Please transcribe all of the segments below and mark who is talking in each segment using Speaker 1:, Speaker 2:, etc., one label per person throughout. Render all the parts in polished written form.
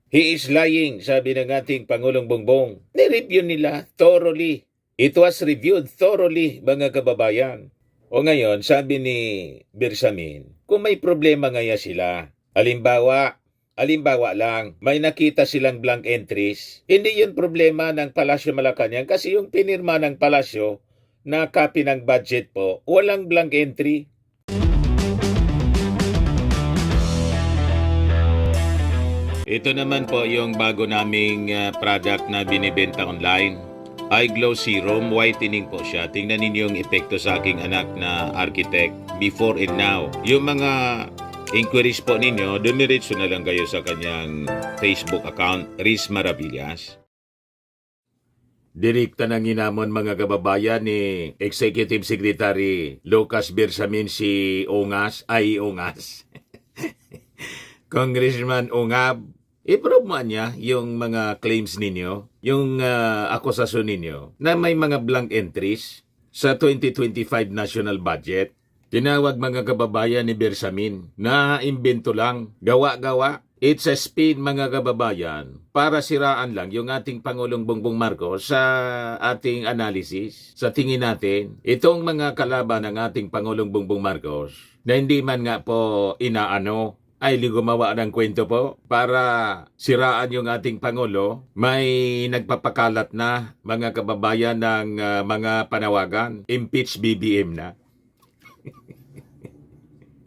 Speaker 1: He is lying, sabi ng ating Pangulong Bongbong. Ni-review nila thoroughly. It was reviewed thoroughly, mga kababayan. O ngayon, sabi ni Bersamin, kung may problema ngaya sila, alimbawa lang, may nakita silang blank entries, hindi yun problema ng Palasyo Malacanang kasi yung pinirma ng Palasyo na copy ng budget po, walang blank entry. Ito naman po yung bago naming product na binibenta online. iGlow Serum, whitening po siya. Tingnan ninyo yung epekto sa aking anak na architect before and now. Yung mga inquiries po ninyo, dumiretso na lang kayo sa kanyang Facebook account, Riz Maravillas. Direkta ng inamon mga kababayan ni Executive Secretary Lucas Bersamin si Ongas. Congressman Ongab, i-prove mo niya yung mga claims ninyo, yung akusasyon ninyo, na may mga blank entries sa 2025 national budget. Tinawag mga kababayan ni Bersamin na imbento lang, gawa-gawa. It's a spin mga kababayan para siraan lang yung ating Pangulong Bongbong Marcos sa ating analysis. Sa tingin natin, itong mga kalaban ng ating Pangulong Bongbong Marcos na hindi man nga po inaano, ay gumawa ng kwento po para siraan yung ating Pangulo. May nagpapakalat na mga kababayan ng mga panawagan, impeach BBM na.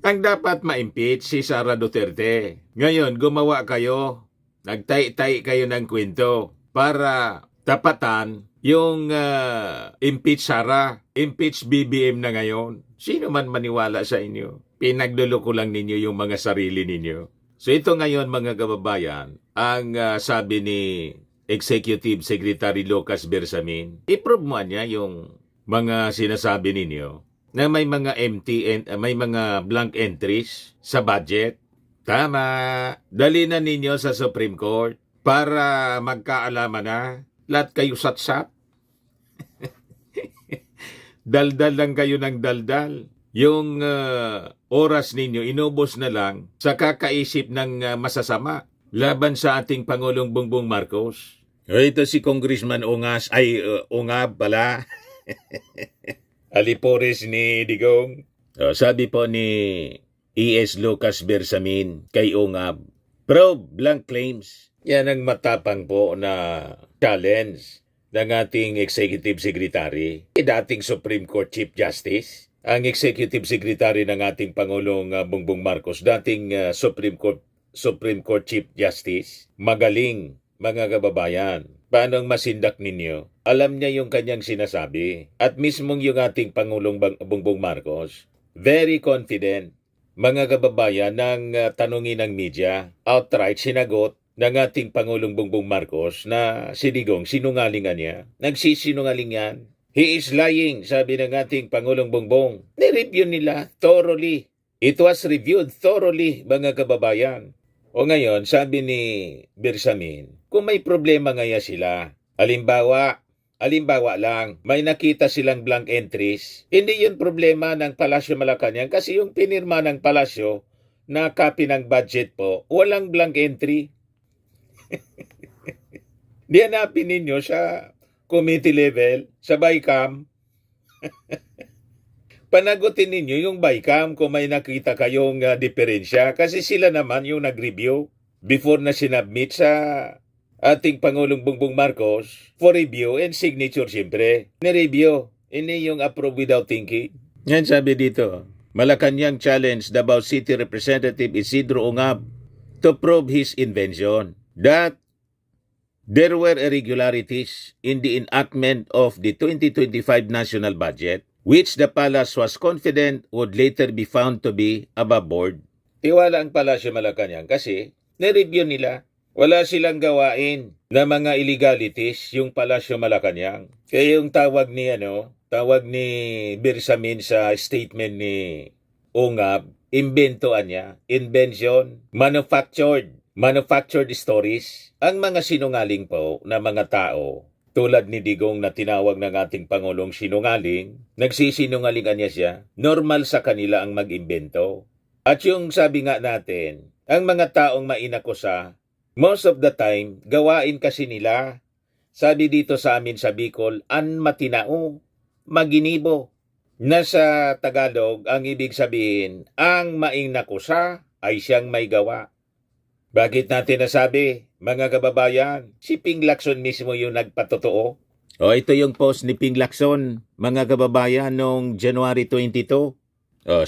Speaker 1: Ang dapat ma-impeach si Sara Duterte. Ngayon, gumawa kayo, nagtay-tay kayo ng kwento para tapatan yung impeach Sara, impeach BBM na ngayon. Sino man maniwala sa inyo? Pinagluloko lang ninyo yung mga sarili ninyo. So ito ngayon mga kababayan, ang sabi ni Executive Secretary Lucas Bersamin, i-prove mo niya yung mga sinasabi ninyo na may mga empty and may mga blank entries sa budget. Tama, dali na ninyo sa Supreme Court para magkaalaman na lahat kayo satsat. Daldal lang kayo ng daldal. Yung oras ninyo, inubos na lang sa kakaisip ng masasama laban sa ating Pangulong Bongbong Marcos. Ito si Congressman Ongab pala. Alipores ni Digong. Sabi po ni E.S. Lucas Bersamin kay Ongab, probe blank claims. Yan ang matapang po na challenge ng ating Executive Secretary, dating Supreme Court Chief Justice. Ang Executive Secretary ng ating Pangulong Bongbong Marcos, dating Supreme Court Chief Justice. Magaling, mga kababayan. Paano ang masindak ninyo? Alam niya yung kanyang sinasabi. At mismong yung ating Pangulong Bongbong Marcos, very confident, mga kababayan, ng tanungin ng media, outright sinagot ng ating Pangulong Bongbong Marcos na si Digong, sinungalingan niya. Nagsisinungaling yan. He is lying, sabi ng ating Pangulong Bongbong. Ni-review nila thoroughly. It was reviewed thoroughly, mga kababayan. O ngayon, sabi ni Bersamin, kung may problema ngaya sila, alimbawa lang, may nakita silang blank entries, hindi yun problema ng Palasyo Malacanang kasi yung pinirma ng Palasyo na copy ng budget po, walang blank entry. Dihanapin ninyo sa committee level, sa BICAM. Panagutin ninyo yung BICAM kung may nakita kayong diferensya kasi sila naman yung nag-review before na sinubmit sa ating Pangulong Bongbong Marcos for review and signature siyempre. Ni-review, ini yung approve without thinking. Yan sabi dito, Malacanang challenged Davao City Representative Isidro Ongab to prove his invention that there were irregularities in the enactment of the 2025 national budget, which the palace was confident would later be found to be above board. Tiwala ang Palasyo Malacanang kasi na-review nila. Wala silang gawain na mga illegalities yung Palasyo Malacanang. Kaya yung tawag ni Bersamin sa statement ni Ongab, imbentoan niya, invention, manufactured stories. Ang mga sinungaling po na mga tao, tulad ni Digong na tinawag ng ating Pangulong sinungaling, nagsisinungalingan niya siya, normal sa kanila ang mag-imbento. At yung sabi nga natin, ang mga taong mainakusa, Most of the time, gawain kasi nila. Sabi dito sa amin sa Bicol, an matinao, maginibo. Nasa Tagalog, ang ibig sabihin, ang maing nakusa ay siyang may gawa. Bakit natin nasabi, mga kababayan, si Ping Lacson mismo yung nagpatotoo? O ito yung post ni Ping Lacson, mga kababayan, noong January 22.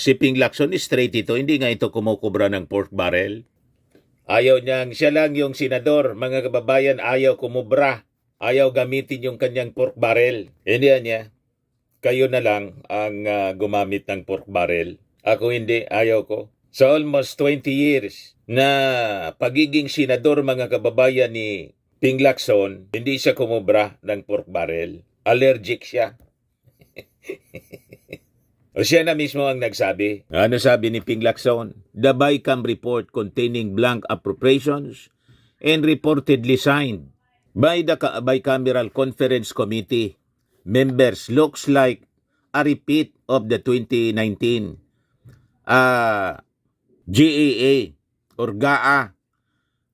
Speaker 1: Si Ping Lacson, straight ito, hindi nga ito kumukubra ng pork barrel. Ayaw niyang, siya lang yung senador, mga kababayan, ayaw kumubra. Ayaw gamitin yung kanyang pork barrel. Hindi niya. Kayo na lang ang gumamit ng pork barrel. Ako hindi, ayaw ko. So almost 20 years na pagiging senador, mga kababayan, ni Ping Lacson, hindi siya kumubra ng pork barrel. Allergic siya. O siya na mismo ang nagsabi. Ano sabi ni Ping Lacson? The BICAM report containing blank appropriations and reportedly signed by the Bicameral Conference Committee members looks like a repeat of the 2019 GAA or GAA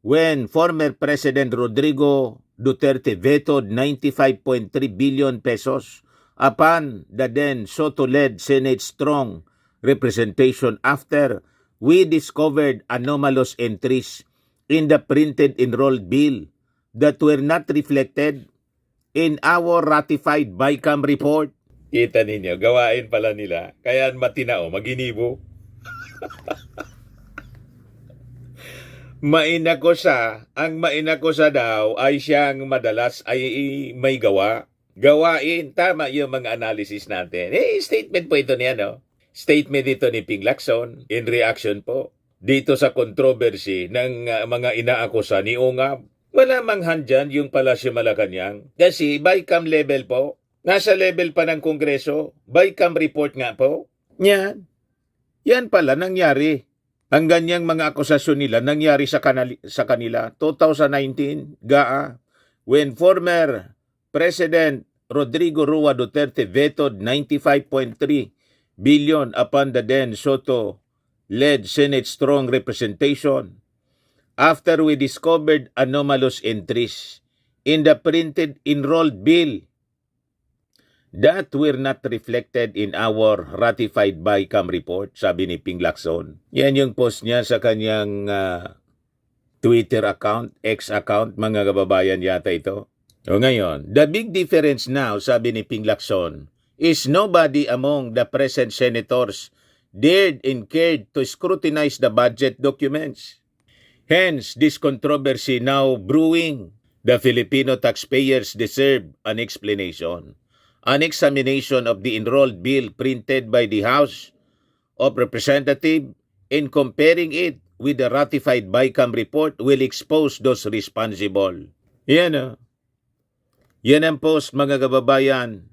Speaker 1: when former President Rodrigo Duterte vetoed 95.3 billion pesos upon the then Soto-led Senate strong representation after we discovered anomalous entries in the printed enrolled bill that were not reflected in our ratified BICAM report. Kita ninyo, gawain pala nila. Kaya matinao, maginibo. Ang mainakusa daw ay siyang madalas ay may gawa. Gawain, tama yung mga analysis natin. Statement po ito niya, no? Statement ito ni Ping Lacson in reaction po dito sa controversy ng mga inaakusa ni Ungab. Wala manghan dyan yung Palasyo Malacanang. Kasi BICAM level po, nasa level pa ng Kongreso, BICAM report nga po. Yan pala nangyari. Ang ganyang mga akusasyon nila nangyari sa kanila 2019 GAA when former President Rodrigo Roa Duterte vetoed 95.3 billion upon the then Soto-led Senate strong representation after we discovered anomalous entries in the printed enrolled bill that were not reflected in our ratified BICAM report, sabi ni Ping Lacson. Yan yung post niya sa kanyang Twitter account, X account, mga kababayan yata ito. O ngayon, the big difference now, sabi ni Ping Lacson, is nobody among the present senators dared and cared to scrutinize the budget documents. Hence, this controversy now brewing. The Filipino taxpayers deserve an explanation. An examination of the enrolled bill printed by the House of Representatives in comparing it with the ratified BICAM report will expose those responsible. Yan Yan ang post, mga kababayan,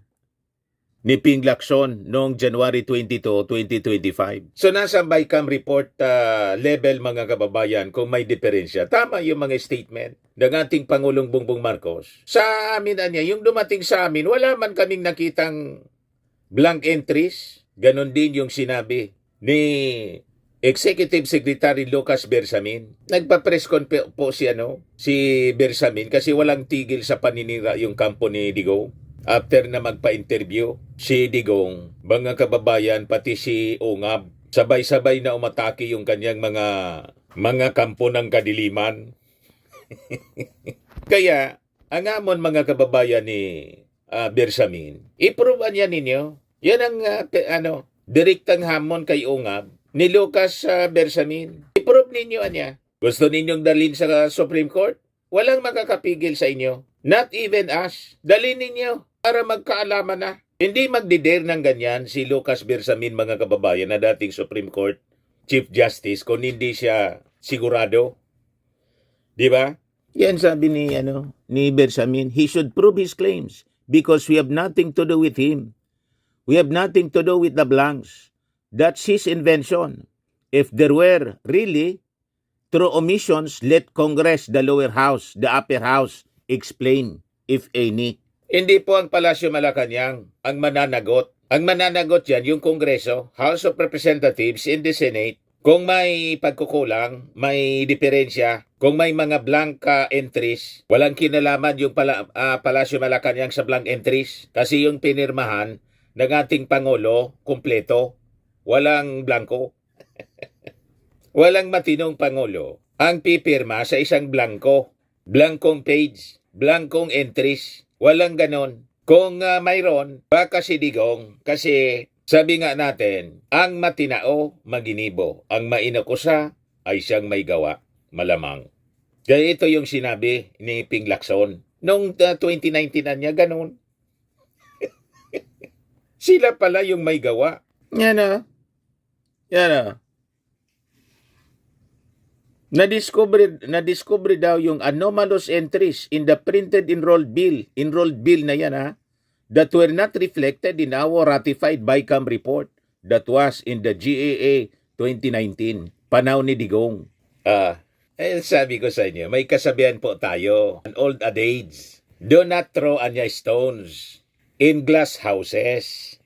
Speaker 1: ni Ping Lacson noong January 22, 2025. So nasa BICAM report level, mga kababayan, kung may diferensya. Tama yung mga statement ng ating Pangulong Bongbong Marcos. Sa amin yung dumating sa amin, wala man kaming nakitang blank entries. Ganon din yung sinabi ni Executive Secretary Lucas Bersamin. Nagpa-press con po si Bersamin kasi walang tigil sa paninira yung kampo ni Digong. After na magpa-interview si Digong, mga kababayan, pati si Ungab, sabay-sabay na umatake yung kanyang mga kampo ng kadiliman. Kaya, ang amon, mga kababayan ni Bersamin, i-prove niya ninyo. Yan ang direktang hamon kay Ungab ni Lucas Bersamin. I-prove ninyo niya. Gusto ninyong dalhin sa Supreme Court? Walang makakapigil sa inyo. Not even us. Dalhin ninyo para magkaalaman na. Hindi magdider ng ganyan si Lucas Bersamin, mga kababayan, na dating Supreme Court Chief Justice, kung hindi siya sigurado. Di ba? Yan sabi ni Bersamin. He should prove his claims because we have nothing to do with him. We have nothing to do with the blanks. That's his invention. If there were really through omissions, let Congress, the lower house, the upper house, explain, if any. Hindi po ang Palasyo Malacanang ang mananagot. Ang mananagot yan, yung Kongreso, House of Representatives in the Senate. Kung may pagkukulang, may diferensya, kung may mga blank entries, walang kinalaman yung Palasyo Malacanang sa blank entries kasi yung pinirmahan ng ating Pangulo, kumpleto, walang blanco. Walang matinong Pangulo ang pipirma sa isang blanco, blankong page, blankong entries, walang ganon. Kung mayroon, baka si Digong kasi sabi nga natin, ang matinao, maginibo. Ang mainakusa ay siyang may gawa, malamang. Kaya ito yung sinabi ni Ping Lacson. Noong 2019 na niya, ganun. Sila pala yung may gawa. Yan na. Yan na. Na-discover daw yung anomalous entries in the printed enrolled bill na yan that were not reflected in our ratified BICAM report that was in the GAA 2019, panahon ni Digong. Sabi ko sa inyo, may kasabihan po tayo, an old adage, do not throw anya stones in glass houses.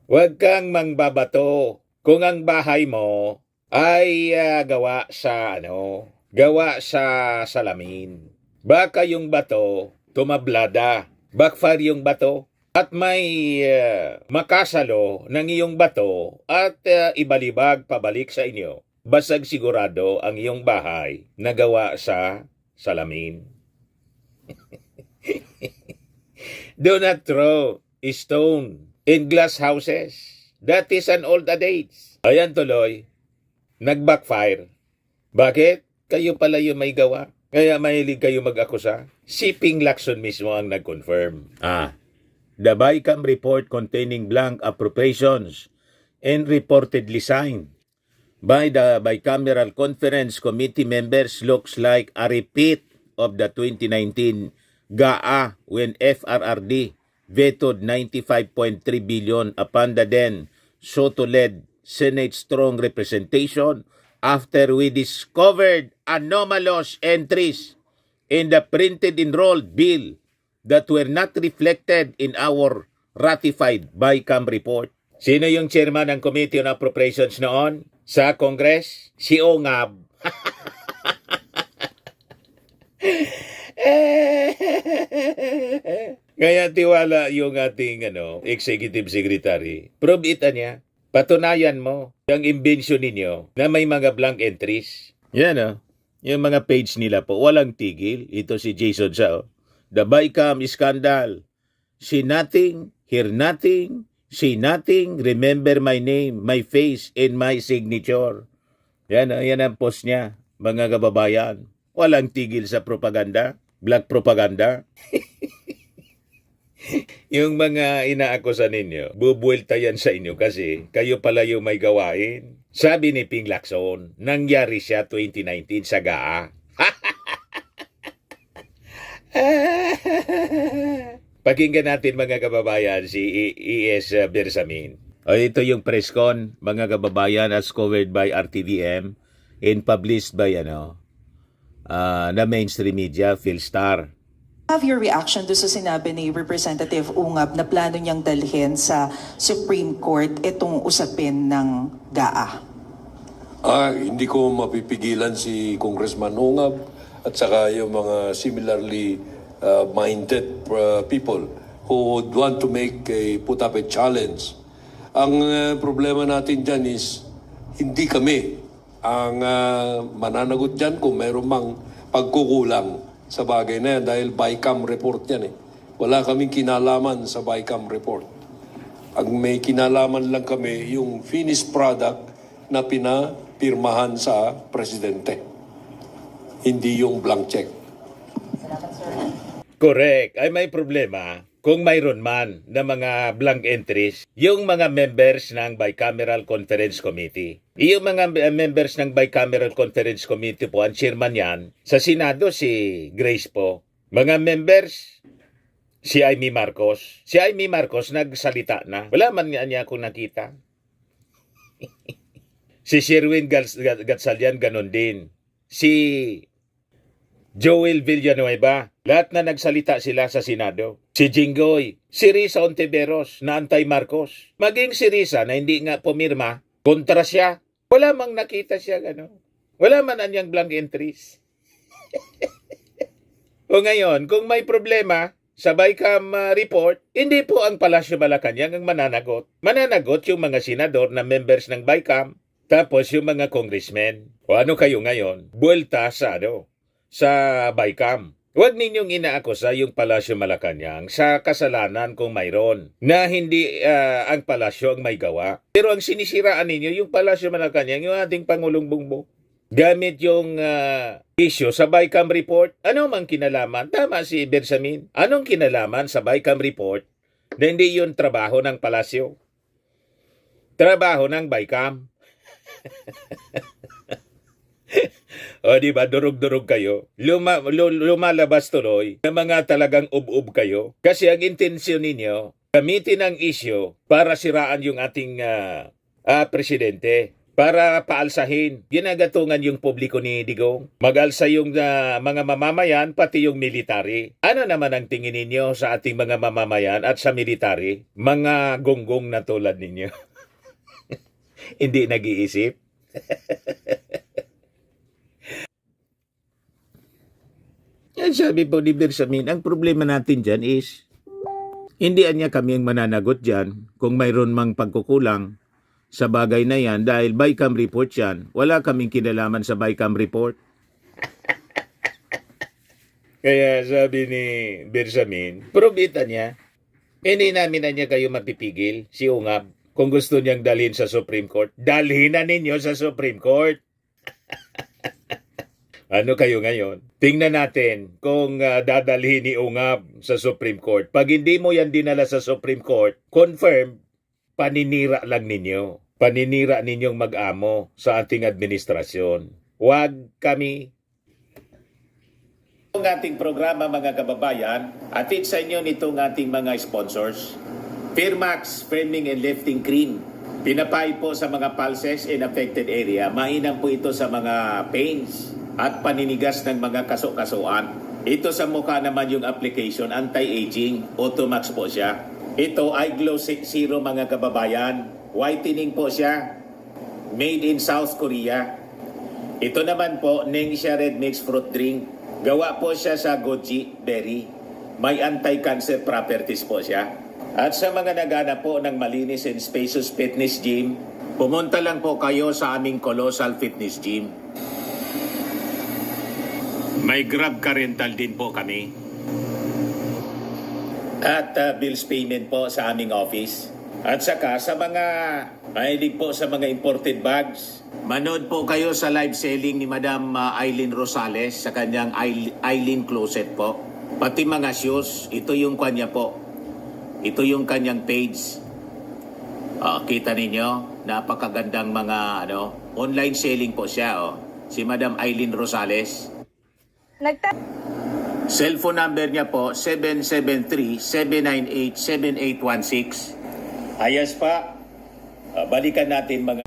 Speaker 1: Huwag kang mangbabato kung ang bahay mo ay gawa sa salamin. Baka yung bato tumablada, backfire yung bato, at may makasalo ng iyong bato at ibalibag pabalik sa inyo. Basag sigurado ang iyong bahay na gawa sa salamin. Do not throw a stone in glass houses. That is an old adage. Ayan tuloy, nag-backfire. Bakit? Kayo pala yung may gawa. Kaya mahilig kayo mag-akusa. Si Ping Lacson mismo ang nag-confirm. The BICAM report containing blank appropriations and reportedly signed by the Bicameral Conference Committee members looks like a repeat of the 2019 GAA when FRRD vetoed 95.3 billion upon the then Soto-led Senate strong representation after we discovered anomalous entries in the printed enrolled bill that were not reflected in our ratified BICAM report. Sino yung chairman ng Committee on Appropriations noon sa Congress? Si Ongab. Kaya tiwala yung ating executive secretary. Prove it niya. Patunayan mo ang imbensyon ninyo na may mga blank entries. Yan yung mga page nila po, walang tigil. Ito si Jason Sao. The BICAM scandal. See nothing, hear nothing, see nothing, remember my name, my face, and my signature. Yan ang post niya, mga kababayan. Walang tigil sa propaganda, black propaganda. Yung mga inaakusa ninyo, bubuelta yan sa inyo kasi kayo pala yung may gawain. Sabi ni Ping Lacson, nangyari siya 2019 sa GAA. Pakinggan natin mga kababayan si E.S. Bersamin. Ito yung press con, mga kababayan, as covered by RTVM and published by na mainstream media, Philstar.
Speaker 2: Have your reaction do sa sinabi ni Representative Ungab na plano niyang dalhin sa Supreme Court itong usapin ng GAA?
Speaker 3: Hindi ko mapipigilan si Congressman Ungab at saka yung mga similarly minded people who would want to put up a challenge. Ang problema natin dyan is hindi kami ang mananagot dyan kung mayroon mang pagkukulang sa bagay na yan dahil BICAM report yan Wala kaming kinalaman sa BICAM report. Ang may kinalaman lang kami yung finished product na pinapirmahan sa presidente. Hindi yung blank check.
Speaker 1: Correct. Ay may problema kung mayroon man na mga blank entries yung mga members ng Bicameral Conference Committee. Yung mga members ng Bicameral Conference Committee po, ang chairman yan, sa Senado si Grace po. Mga members, si Amy Marcos. Si Amy Marcos nagsalita na. Wala man niya akong nakita. Si Sherwin Gatsalian ganon din. Si Joel Villanueva, lahat na nagsalita sila sa Senado. Si Jinggoy, si Risa Ontiveros na anti-Marcos. Maging si Risa na hindi nga pumirma, kontra siya. Wala mang nakita siya gano. Wala man anyang blank entries. O ngayon, kung may problema sa BICAM report, hindi po ang Palasyo Malacanang ang mananagot. Mananagot yung mga senador na members ng BICAM, tapos yung mga congressmen. O ano kayo ngayon? Buwelta sa sa BICAM. Huwag ninyong inaakusa yung Palasyo Malacanang sa kasalanan kung mayroon na hindi ang Palasyo ang may gawa. Pero ang sinisiraan ninyo yung Palasyo Malacanang, yung ating Pangulong Bongbong. Gamit yung issue sa BICAM report. Ano mang kinalaman? Tama si Bersamin. Anong kinalaman sa BICAM report na hindi yun trabaho ng Palasyo? Trabaho ng BICAM. O diba, durug-durug kayo. Lumalabas tuloy na mga talagang ub-ub kayo. Kasi ang intensyon ninyo, gamitin ang issue para siraan yung ating presidente. Para paalsahin, ginagatungan yung publiko ni Digong. Mag-alsa yung mga mamamayan, pati yung military. Ano naman ang tingin ninyo sa ating mga mamamayan at sa military? Mga gonggong na tulad ninyo. Hindi nag-iisip? Yan sabi po ni Bersamin, ang problema natin dyan is, hindi niya kami ang mananagot dyan kung mayroon mang pagkukulang sa bagay na yan dahil BICAM report yan. Wala kaming kinalaman sa BICAM report. Kaya sabi ni Bersamin, probita niya, hindi namin na niya kayo mapipigil, si Ungab. Kung gusto niyang dalhin sa Supreme Court, dalhin na ninyo sa Supreme Court. Ano kayo ngayon? Tingnan natin kung dadalhin ni Ungab sa Supreme Court. Pag hindi mo yan dinala sa Supreme Court, confirm, paninira lang ninyo. Paninira ninyong mag-amo sa ating administrasyon. Huwag kami. Ang ating programa mga kababayan, atid sa inyo nitong ating mga sponsors. Firmax Firming and Lifting Cream. Pinapay po sa mga pulses in affected area. Mainam po ito sa mga pains at paninigas ng mga kaso-kasuan. Ito sa mukha naman yung application, anti-aging, Automax po siya. Ito ay Glow Zero mga kababayan. Whitening po siya. Made in South Korea. Ito naman po, Ningxia Red Mix Fruit Drink. Gawa po siya sa goji berry. May anti-cancer properties po siya. At sa mga naghanap po ng malinis and spacious fitness gym, pumunta lang po kayo sa aming Colossal Fitness Gym. May Grab car rental din po kami. At bills payment po sa aming office. At saka sa mga mahilig po sa mga imported bags, manood po kayo sa live selling ni Madam Eileen Rosales sa kanyang Eileen Closet po. Pati mga shoes, ito yung kanya po. Ito yung kanyang page. Kita ninyo, napakagandang mga online selling po siya. Si Madam Eileen Rosales. Cellphone number niya po, 773-798-7816. Ayos pa, balikan natin mga...